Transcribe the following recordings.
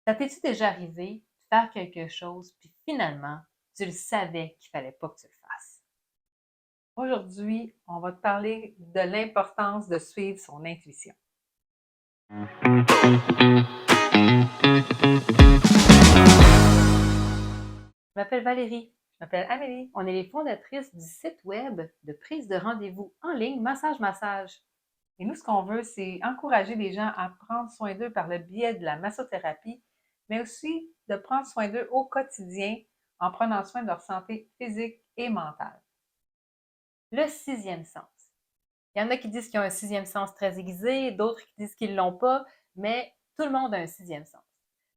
Ça t'est-tu déjà arrivé de faire quelque chose, puis finalement, tu le savais qu'il fallait pas que tu le fasses? Aujourd'hui, on va te parler de l'importance de suivre son intuition. Je m'appelle Valérie. Je m'appelle Amélie. On est les fondatrices du site web de prise de rendez-vous en ligne Massage Massage. Et nous, ce qu'on veut, c'est encourager les gens à prendre soin d'eux par le biais de la massothérapie, mais aussi de prendre soin d'eux au quotidien en prenant soin de leur santé physique et mentale. Le sixième sens. Il y en a qui disent qu'ils ont un sixième sens très aiguisé, d'autres qui disent qu'ils ne l'ont pas, mais tout le monde a un sixième sens.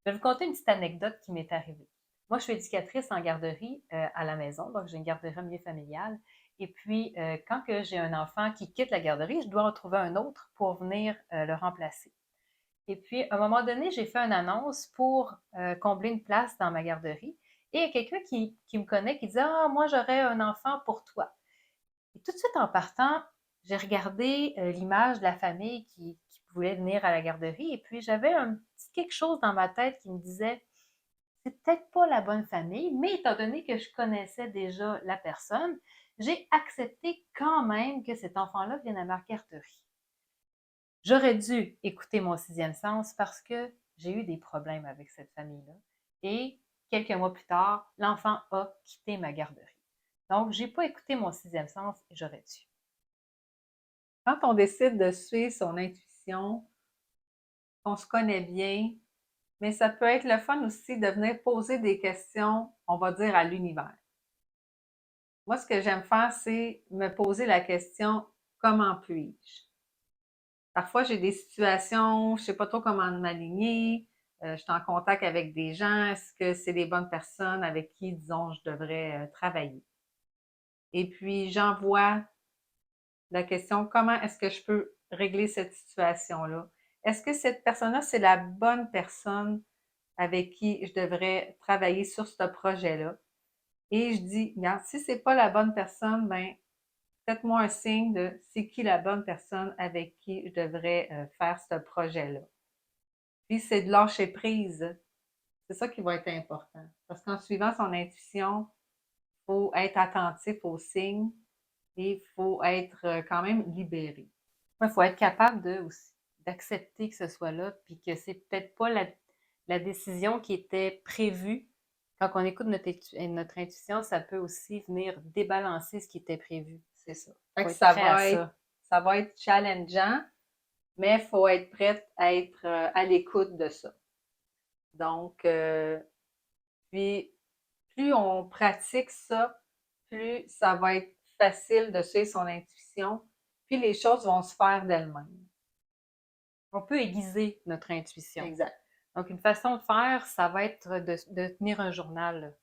Je vais vous conter une petite anecdote qui m'est arrivée. Moi, je suis éducatrice en garderie à la maison, donc j'ai une garderie familiale. Et puis, quand que j'ai un enfant qui quitte la garderie, je dois en trouver un autre pour venir le remplacer. Et puis, à un moment donné, j'ai fait une annonce pour combler une place dans ma garderie. Et il y a quelqu'un qui me connaît qui dit: Ah, moi, j'aurais un enfant pour toi. Et tout de suite en partant, j'ai regardé l'image de la famille qui voulait venir à la garderie. Et puis, j'avais un petit quelque chose dans ma tête qui me disait: c'est peut-être pas la bonne famille, mais étant donné que je connaissais déjà la personne, j'ai accepté quand même que cet enfant-là vienne à ma garderie. J'aurais dû écouter mon sixième sens parce que j'ai eu des problèmes avec cette famille-là. Et quelques mois plus tard, l'enfant a quitté ma garderie. Donc, j'ai pas écouté mon sixième sens et j'aurais dû. Quand on décide de suivre son intuition, on se connaît bien, mais ça peut être le fun aussi de venir poser des questions, on va dire, à l'univers. Moi, ce que j'aime faire, c'est me poser la question, comment puis-je? Parfois, j'ai des situations, je sais pas trop comment m'aligner, je suis en contact avec des gens, est-ce que c'est les bonnes personnes avec qui, disons, je devrais travailler? Et puis, j'envoie la question, comment est-ce que je peux régler cette situation-là? Est-ce que cette personne-là, c'est la bonne personne avec qui je devrais travailler sur ce projet-là? Et je dis, regarde, si c'est pas la bonne personne, ben, faites-moi un signe de c'est qui la bonne personne avec qui je devrais faire ce projet-là. Puis c'est de lâcher prise. C'est ça qui va être important. Parce qu'en suivant son intuition, il faut être attentif aux signes et il faut être quand même libéré. Il faut être capable aussi, d'accepter que ce soit là, puis que c'est peut-être pas la décision qui était prévue. Quand on écoute notre intuition, ça peut aussi venir débalancer ce qui était prévu. C'est ça. Il Fait faut que être prêt à ça. ça va être challengeant, mais il faut être prête à être à l'écoute de ça. Donc, puis, plus on pratique ça, plus ça va être facile de suivre son intuition, puis les choses vont se faire d'elles-mêmes. On peut aiguiser notre intuition. Exact. Donc, une façon de faire, ça va être de tenir un journal.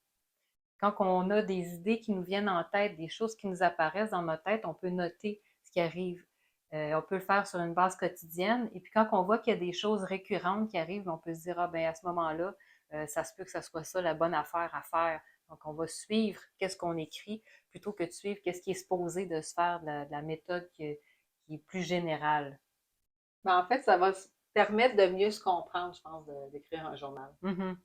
Quand on a des idées qui nous viennent en tête, des choses qui nous apparaissent dans notre tête, on peut noter ce qui arrive. On peut le faire sur une base quotidienne. Et puis quand on voit qu'il y a des choses récurrentes qui arrivent, on peut se dire, ah ben à ce moment-là, ça se peut que ça soit ça la bonne affaire à faire. Donc on va suivre qu'est-ce qu'on écrit plutôt que de suivre qu'est-ce qui est supposé de se faire de la méthode qui est plus générale. Mais en fait, ça va permettre de mieux se comprendre, je pense, d'écrire un journal. Mm-hmm.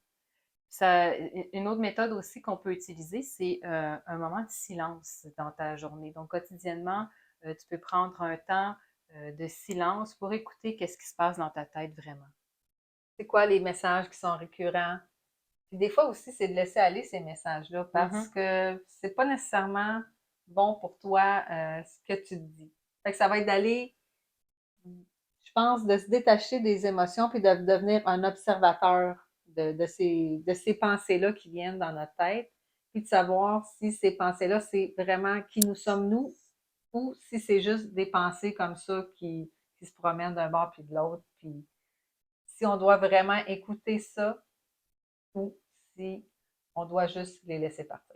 Ça, une autre méthode aussi qu'on peut utiliser, c'est un moment de silence dans ta journée. Donc, quotidiennement, tu peux prendre un temps de silence pour écouter qu'est-ce qui se passe dans ta tête vraiment. C'est quoi les messages qui sont récurrents? Puis des fois aussi, c'est de laisser aller ces messages-là parce Mhm. que c'est pas nécessairement bon pour toi ce que tu te dis. Fait que ça va être d'aller, je pense, de se détacher des émotions puis de devenir un observateur de ces pensées-là qui viennent dans notre tête, puis de savoir si ces pensées-là, c'est vraiment qui nous sommes nous ou si c'est juste des pensées comme ça qui se promènent d'un bord puis de l'autre, puis si on doit vraiment écouter ça ou si on doit juste les laisser partir.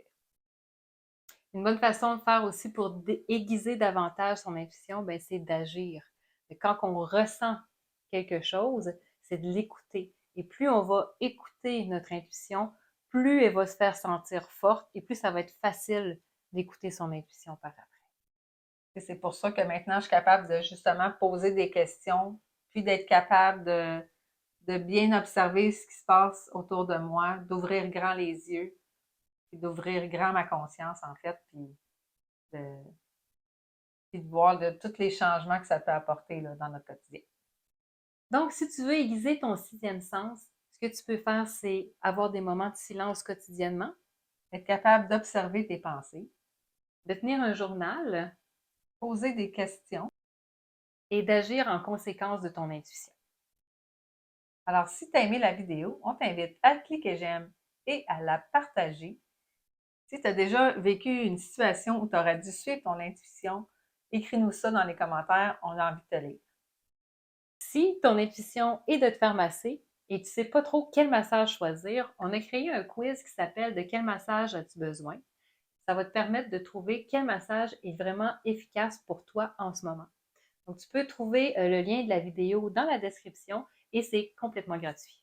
Une bonne façon de faire aussi pour aiguiser davantage son intuition, ben, c'est d'agir. Quand on ressent quelque chose, c'est de l'écouter. Et plus on va écouter notre intuition, plus elle va se faire sentir forte et plus ça va être facile d'écouter son intuition par après. Et c'est pour ça que maintenant, je suis capable de justement poser des questions, puis d'être capable de bien observer ce qui se passe autour de moi, d'ouvrir grand les yeux, puis d'ouvrir grand ma conscience, en fait, de, puis de voir tous les changements que ça peut apporter là, dans notre quotidien. Donc, si tu veux aiguiser ton sixième sens, ce que tu peux faire, c'est avoir des moments de silence quotidiennement, Être capable d'observer tes pensées, de tenir un journal poser des questions. et d'agir en conséquence de ton intuition. Alors, si tu as aimé la vidéo, on t'invite à cliquer j'aime et à la partager. Si tu as déjà vécu une situation où tu aurais dû suivre ton intuition, écris-nous ça dans les commentaires, on a envie de te lire. Si ton intuition est de te faire masser et tu ne sais pas trop quel massage choisir, on a créé un quiz qui s'appelle « De quel massage as-tu besoin ?» Ça va te permettre de trouver quel massage est vraiment efficace pour toi en ce moment. Donc, tu peux trouver le lien de la vidéo dans la description et c'est complètement gratuit.